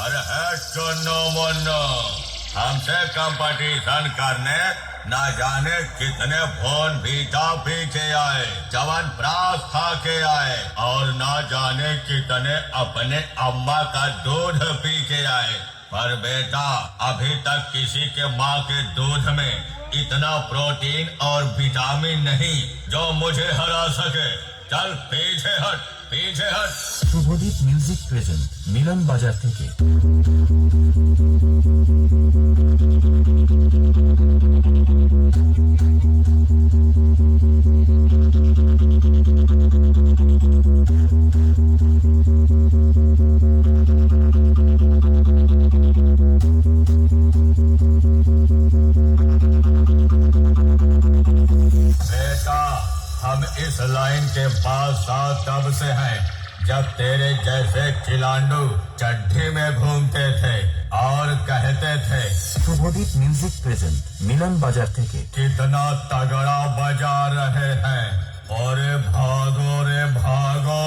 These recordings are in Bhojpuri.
अरे है चुन्नो मुन्नो, हमसे कंपटीशन करने न जाने कितने भोन भीटा पी के आए, जवान प्रास खा के आए और न जाने कितने अपने अम्मा का दूध पी के आए। पर बेटा अभी तक किसी के माँ के दूध में इतना प्रोटीन और विटामिन नहीं जो मुझे हरा सके। चल पीछे हट, पीछे हट। শুভদীপ মিউজিক প্রেজেন্ট মিলন বাজার থেকে। बेटा हम इस लाइन के पास साथ तब से हैं जब तेरे जैसे खिलांडू चड्ढी में घूमते थे और कहते थे শুভদীপ মিউজিক প্রেজেন্ট মিলন বাজার থেকে। कितना तगड़ा बजा रहे हैं, और भागो रे भागो।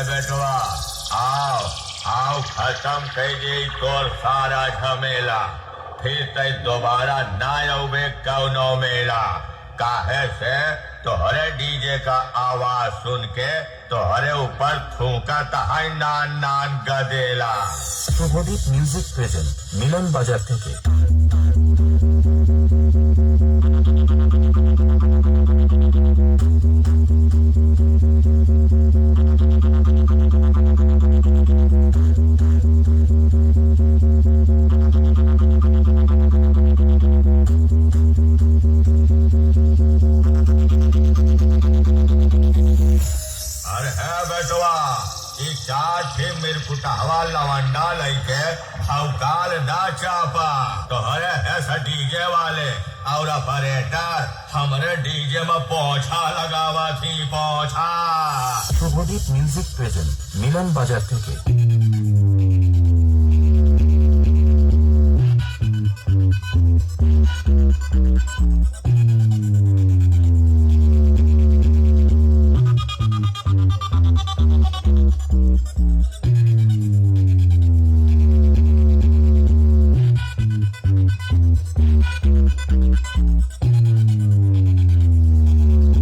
बेटवा आओ आओ, खत्म कर दी तोर सारा झमेला, फिर ते दोबारा ना आवे कौनो मेला। काहे से तोहरे डीजे का आवाज सुन के तोहरे ऊपर थूका तहाई नान नान गदेला। শুভদীপ মিউজিক প্রেজেন্ট মিলন বাজার থেকে। अरे है बेटवा ई चार थी मिरकुटावा लवंडा लइके भौकाल ना चापा। तोहरे है डीजे वाले और ऑपरेटर हमरे डीजे में पोछा लगावा थी, पोछा। শুভদীপ মিউজিক প্রেজেন্ট মিলন বাজার থেকে।